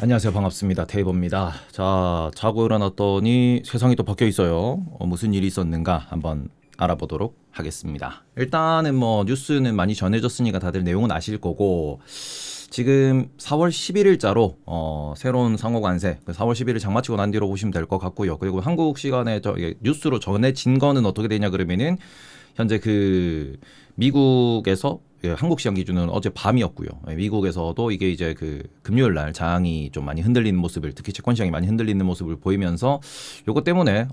안녕하세요. 반갑습니다. 테이버입니다. 자, 자고 일어났더니 세상이 또 바뀌어 있어요. 무슨 일이 있었는가 한번 알아보도록 하겠습니다. 일단은 뭐 뉴스는 많이 전해졌으니까 다들 내용은 아실 거고, 지금 4월 11일자로 새로운 상호 관세, 4월 11일 장마치고 난 뒤로 보시면 될 것 같고요. 그리고 한국 시간에 뉴스로 전해진 거는 어떻게 되냐 그러면은 현재 그 미국에서 한국 시간 기준은 어제 밤이었고요. 미국에서도 이게 이제 그 금요일 날 장이 좀 많이 흔들리는 모습을, 특히 채권 시장이 많이 흔들리는 모습을 보이면서 요것 때문에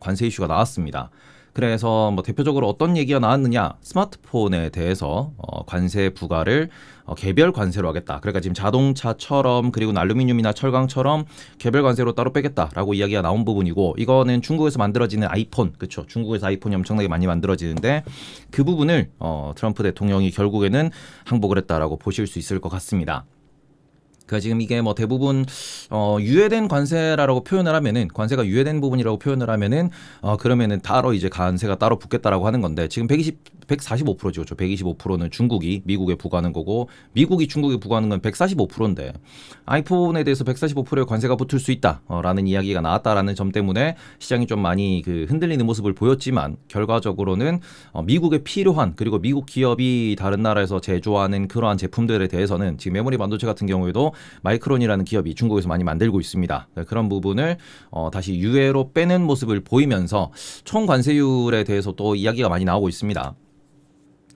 관세 이슈가 나왔습니다. 그래서 뭐 대표적으로 어떤 얘기가 나왔느냐, 스마트폰에 대해서 관세 부과를 개별 관세로 하겠다. 그러니까 지금 자동차처럼, 그리고 알루미늄이나 철강처럼 개별 관세로 따로 빼겠다라고 이야기가 나온 부분이고, 이거는 중국에서 만들어지는 아이폰, 그렇죠? 중국에서 아이폰이 엄청나게 많이 만들어지는데 그 부분을 트럼프 대통령이 결국에는 항복을 했다라고 보실 수 있을 것 같습니다. 그러니까 지금 이게 뭐 대부분 유예된 관세라고 표현을 하면은, 관세가 유예된 부분이라고 표현을 하면은 그러면은 따로 이제 관세가 따로 붙겠다라고 하는 건데, 지금 145%죠. 125%는 중국이 미국에 부과하는 거고, 미국이 중국에 부과하는 건 145%인데 아이폰에 대해서 145%의 관세가 붙을 수 있다라는 이야기가 나왔다라는 점 때문에 시장이 좀 많이 그 흔들리는 모습을 보였지만, 결과적으로는 미국에 필요한, 그리고 미국 기업이 다른 나라에서 제조하는 그러한 제품들에 대해서는 지금 메모리 반도체 같은 경우에도 마이크론이라는 기업이 중국에서 많이 만들고 있습니다. 그런 부분을 다시 유예로 빼는 모습을 보이면서 총 관세율에 대해서 또 이야기가 많이 나오고 있습니다.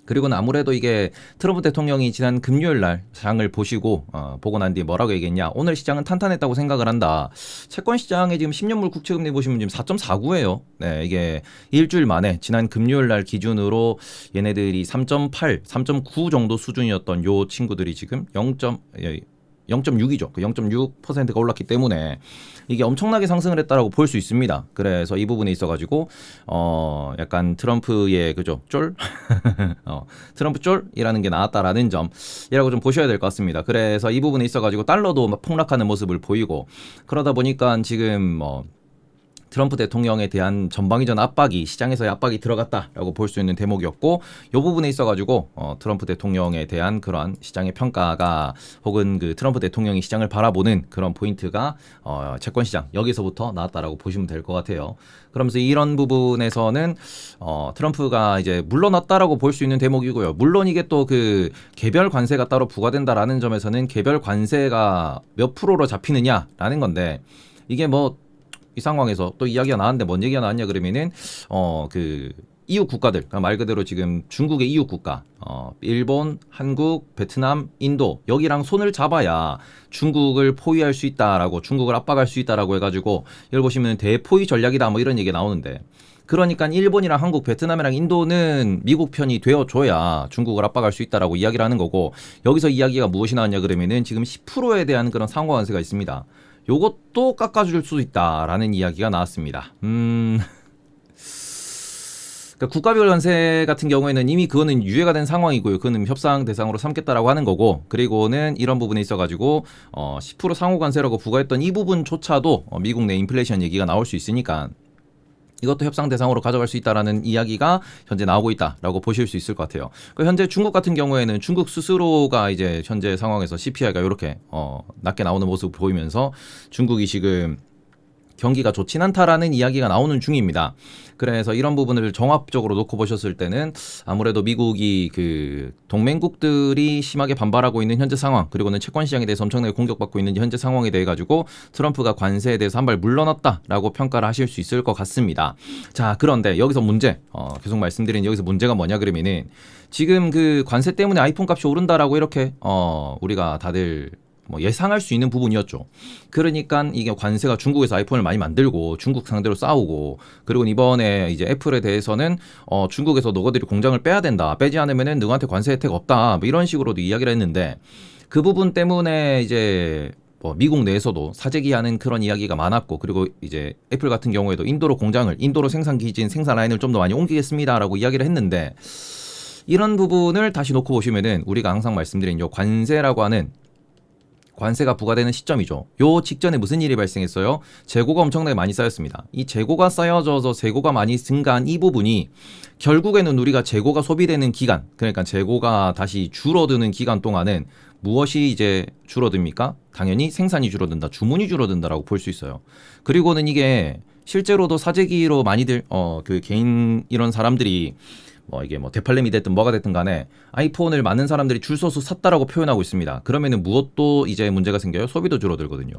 그리고는 아무래도 이게 트럼프 대통령이 지난 금요일 날 장을 보시고 보고 난 뒤에 뭐라고 얘기했냐, 오늘 시장은 탄탄했다고 생각을 한다. 채권 시장에 지금 10년물 국채금리 보시면 지금 4.49예요. 네, 이게 일주일 만에 지난 금요일 날 기준으로 얘네들이 3.8, 3.9 정도 수준이었던 요 친구들이 지금 0.6이죠. 그 0.6%가 올랐기 때문에 이게 엄청나게 상승을 했다라고 볼 수 있습니다. 그래서 이 부분에 있어가지고 약간 트럼프의 그죠 쫄 트럼프 쫄이라는 게 나왔다라는 점이라고 좀 보셔야 될 것 같습니다. 그래서 이 부분에 있어가지고 달러도 막 폭락하는 모습을 보이고, 그러다 보니까 지금 트럼프 대통령에 대한 전방위전 압박이, 시장에서의 압박이 들어갔다라고 볼 수 있는 대목이었고, 이 부분에 있어가지고 트럼프 대통령에 대한 그런 시장의 평가가, 혹은 그 트럼프 대통령이 시장을 바라보는 그런 포인트가 채권 시장 여기서부터 나왔다라고 보시면 될 것 같아요. 그러면서 이런 부분에서는 트럼프가 이제 물러났다라고 볼 수 있는 대목이고요. 물론 이게 또 그 개별 관세가 따로 부과된다라는 점에서는 개별 관세가 몇 프로로 잡히느냐라는 건데, 이게 뭐 이 상황에서 또 이야기가 나왔는데 뭔 얘기가 나왔냐 그러면은 그 이웃 국가들, 그러니까 말 그대로 지금 중국의 이웃 국가, 일본, 한국, 베트남, 인도, 여기랑 손을 잡아야 중국을 포위할 수 있다라고, 중국을 압박할 수 있다라고 해가지고, 이걸 보시면 대포위 전략이다 뭐 이런 얘기가 나오는데, 그러니까 일본이랑 한국, 베트남이랑 인도는 미국 편이 되어줘야 중국을 압박할 수 있다라고 이야기를 하는 거고, 여기서 이야기가 무엇이 나왔냐 그러면은 지금 10%에 대한 그런 상호 관세가 있습니다. 요것도 깎아줄 수 있다라는 이야기가 나왔습니다. 그러니까 국가별 관세 같은 경우에는 이미 그거는 유예가 된 상황이고요. 그거는 협상 대상으로 삼겠다라고 하는 거고, 그리고는 이런 부분에 있어가지고 10% 상호 관세라고 부과했던 이 부분조차도 미국 내 인플레이션 얘기가 나올 수 있으니까 이것도 협상 대상으로 가져갈 수 있다라는 이야기가 현재 나오고 있다라고 보실 수 있을 것 같아요. 현재 중국 같은 경우에는 중국 스스로가 이제 현재 상황에서 CPI가 이렇게 낮게 나오는 모습을 보이면서 중국이 지금 경기가 좋진 않다라는 이야기가 나오는 중입니다. 그래서 이런 부분을 종합적으로 놓고 보셨을 때는 아무래도 미국이 그 동맹국들이 심하게 반발하고 있는 현재 상황, 그리고는 채권 시장에 대해서 엄청나게 공격받고 있는 현재 상황에 대해 가지고 트럼프가 관세에 대해서 한 발 물러났다라고 평가를 하실 수 있을 것 같습니다. 자, 그런데 여기서 문제, 계속 말씀드린 여기서 문제가 뭐냐 그러면은, 지금 그 관세 때문에 아이폰 값이 오른다라고 이렇게 우리가 다들 뭐 예상할 수 있는 부분이었죠. 그러니까 이게 관세가 중국에서 아이폰을 많이 만들고 중국 상대로 싸우고, 그리고 이번에 이제 애플에 대해서는 중국에서 너희들이 공장을 빼야 된다, 빼지 않으면은 너한테 관세 혜택 없다, 뭐 이런 식으로도 이야기를 했는데, 그 부분 때문에 이제 미국 내에서도 사재기하는 그런 이야기가 많았고, 그리고 이제 애플 같은 경우에도 인도로 생산 기진, 생산 라인을 좀 더 많이 옮기겠습니다라고 이야기를 했는데, 이런 부분을 다시 놓고 보시면은 우리가 항상 말씀드린 요 관세라고 하는, 관세가 부과되는 시점이죠. 요 직전에 무슨 일이 발생했어요? 재고가 엄청나게 많이 쌓였습니다. 이 재고가 쌓여져서 재고가 많이 증가한 이 부분이 결국에는 우리가 재고가 소비되는 기간, 그러니까 재고가 다시 줄어드는 기간 동안은 무엇이 이제 줄어듭니까? 당연히 생산이 줄어든다, 주문이 줄어든다라고 볼 수 있어요. 그리고는 이게 실제로도 사재기로 많이들 그 개인 이런 사람들이 뭐 이게 뭐 대팔렘이 됐든 뭐가 됐든 간에 아이폰을 많은 사람들이 줄 서서 샀다라고 표현하고 있습니다. 그러면은 무엇도 이제 문제가 생겨요? 소비도 줄어들거든요.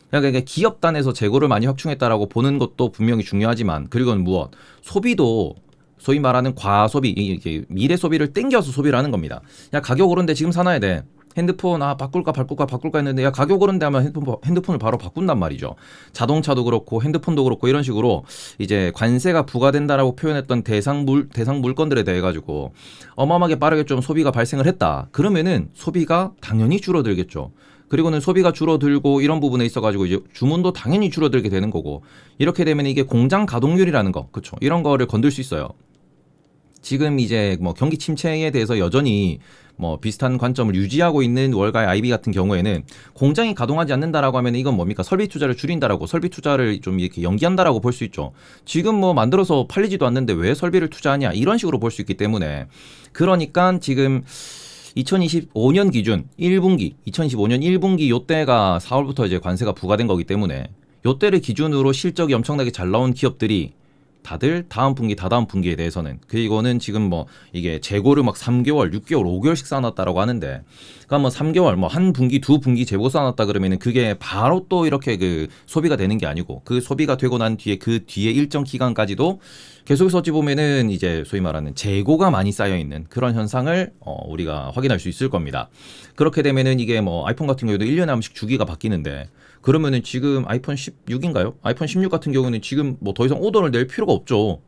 그러니까 기업 단에서 재고를 많이 확충했다라고 보는 것도 분명히 중요하지만, 그리고는 무엇? 소비도 소위 말하는 과소비, 이게 미래 소비를 땡겨서 소비를 하는 겁니다. 야, 가격 오른데 지금 사놔야 돼. 핸드폰 바꿀까 했는데, 야, 가격 오른데 하면 핸드폰을 바로 바꾼단 말이죠. 자동차도 그렇고 핸드폰도 그렇고 이런 식으로 이제 관세가 부과된다라고 표현했던 대상 물건들에 대해 가지고 어마어마하게 빠르게 좀 소비가 발생을 했다. 그러면은 소비가 당연히 줄어들겠죠. 그리고는 소비가 줄어들고 이런 부분에 있어가지고 이제 주문도 당연히 줄어들게 되는 거고, 이렇게 되면 이게 공장 가동률이라는 거, 그렇죠? 이런 거를 건들 수 있어요. 지금 이제 뭐 경기 침체에 대해서 여전히 뭐 비슷한 관점을 유지하고 있는 월가의 아이비 같은 경우에는 공장이 가동하지 않는다라고 하면 이건 뭡니까? 설비 투자를 줄인다라고, 설비 투자를 좀 이렇게 연기한다라고 볼 수 있죠. 지금 뭐 만들어서 팔리지도 않는데 왜 설비를 투자하냐, 이런 식으로 볼 수 있기 때문에, 그러니까 지금 2025년 기준 1분기, 2025년 1분기 요때가 4월부터 이제 관세가 부과된 거기 때문에 요때를 기준으로 실적이 엄청나게 잘 나온 기업들이 다들 다음 분기, 다다음 분기에 대해서는, 그리고는 지금 뭐 이게 재고를 막 3개월, 6개월, 5개월씩 쌓아놨다라고 하는데, 그러니까 뭐 3개월, 뭐 한 분기, 두 분기 재고 쌓아놨다 그러면은 그게 바로 또 이렇게 그 소비가 되는 게 아니고, 그 소비가 되고 난 뒤에 그 뒤에 일정 기간까지도 계속해서 어찌 보면은 이제 소위 말하는 재고가 많이 쌓여 있는 그런 현상을 우리가 확인할 수 있을 겁니다. 그렇게 되면은 이게 뭐 아이폰 같은 경우에도 1년에 한 번씩 주기가 바뀌는데, 그러면은 지금 아이폰 16인가요? 아이폰 16 같은 경우는 지금 뭐 더 이상 오더를 낼 필요가 없죠.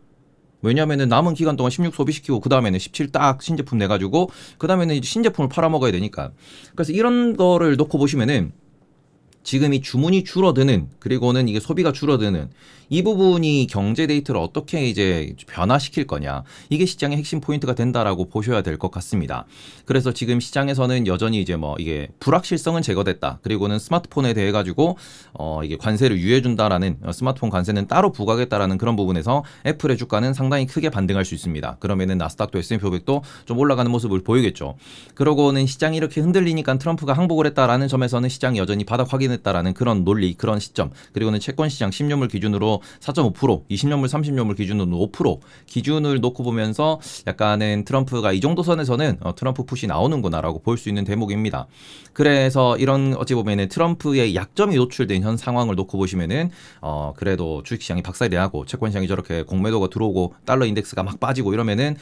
왜냐면은 남은 기간 동안 16 소비시키고 그 다음에는 17 딱 신제품 내가지고 그 다음에는 이제 신제품을 팔아먹어야 되니까. 그래서 이런 거를 놓고 보시면은 지금 이 주문이 줄어드는, 그리고는 이게 소비가 줄어드는 이 부분이 경제 데이터를 어떻게 이제 변화시킬 거냐, 이게 시장의 핵심 포인트가 된다라고 보셔야 될 것 같습니다. 그래서 지금 시장에서는 여전히 이제 뭐 이게 불확실성은 제거됐다, 그리고는 스마트폰에 대해 가지고 이게 관세를 유예준다라는, 스마트폰 관세는 따로 부과하겠다라는 그런 부분에서 애플의 주가는 상당히 크게 반등할 수 있습니다. 그러면은 나스닥도 S&P 500도 좀 올라가는 모습을 보이겠죠. 그러고는 시장이 이렇게 흔들리니까 트럼프가 항복을 했다라는 점에서는 시장이 여전히 바닥 확인했다라는 그런 논리, 그런 시점, 그리고는 채권 시장 10년물 기준으로 4.5%, 20년물 30년물 기준으로 5% 기준을 놓고 보면서 약간은 트럼프가 이 정도 선에서는 트럼프 푸시 나오는구나라고 볼 수 있는 대목입니다. 그래서 이런 어찌 보면은 트럼프의 약점이 노출된 현 상황을 놓고 보시면은 그래도 주식시장이 박살이 나고 채권시장이 저렇게 공매도가 들어오고 달러 인덱스가 막 빠지고 이러면은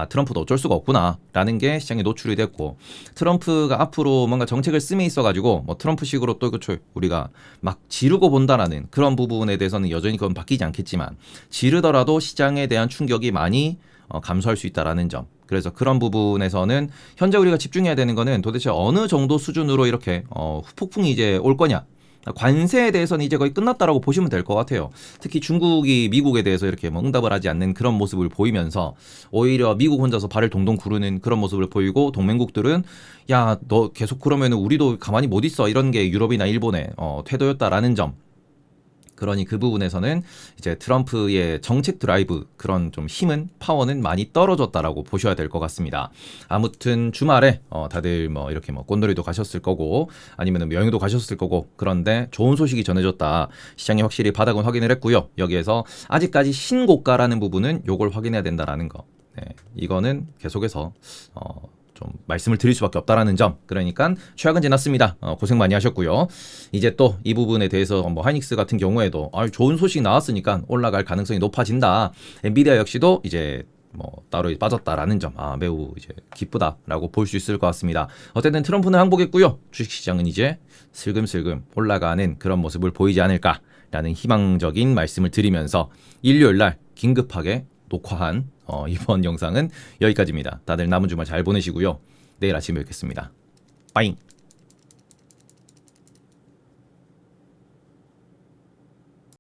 트럼프도 어쩔 수가 없구나라는 게 시장에 노출이 됐고, 트럼프가 앞으로 뭔가 정책을 씀에 있어가지고 뭐 트럼프식으로 또 그쵸, 우리가 막 지르고 본다라는 그런 부분에 대해서는 여전히 그건 바뀌지 않겠지만, 지르더라도 시장에 대한 충격이 많이 감소할 수 있다라는 점. 그래서 그런 부분에서는 현재 우리가 집중해야 되는 거는 도대체 어느 정도 수준으로 이렇게 후폭풍이 이제 올 거냐. 관세에 대해서는 이제 거의 끝났다라고 보시면 될 것 같아요. 특히 중국이 미국에 대해서 이렇게 뭐 응답을 하지 않는 그런 모습을 보이면서 오히려 미국 혼자서 발을 동동 구르는 그런 모습을 보이고, 동맹국들은 야, 너 계속 그러면 우리도 가만히 못 있어, 이런 게 유럽이나 일본의 태도였다라는 점. 그러니 그 부분에서는 이제 트럼프의 정책 드라이브, 그런 좀 힘은, 파워는 많이 떨어졌다라고 보셔야 될 것 같습니다. 아무튼 주말에 다들 뭐 이렇게 뭐 꽃놀이도 가셨을 거고 아니면 여행도 가셨을 거고, 그런데 좋은 소식이 전해졌다. 시장이 확실히 바닥은 확인을 했고요. 여기에서 아직까지 신고가라는 부분은 요걸 확인해야 된다라는 거. 네, 이거는 계속해서 좀 말씀을 드릴 수밖에 없다라는 점. 그러니까 최악은 지났습니다. 고생 많이 하셨고요. 이제 또 이 부분에 대해서 뭐 하이닉스 같은 경우에도 좋은 소식 나왔으니까 올라갈 가능성이 높아진다. 엔비디아 역시도 이제 뭐 따로 빠졌다라는 점, 매우 이제 기쁘다라고 볼 수 있을 것 같습니다. 어쨌든 트럼프는 항복했고요. 주식시장은 이제 슬금슬금 올라가는 그런 모습을 보이지 않을까라는 희망적인 말씀을 드리면서 일요일날 긴급하게 녹화한 이번 영상은 여기까지입니다. 다들 남은 주말 잘 보내시고요. 내일 아침에 뵙겠습니다. 빠잉.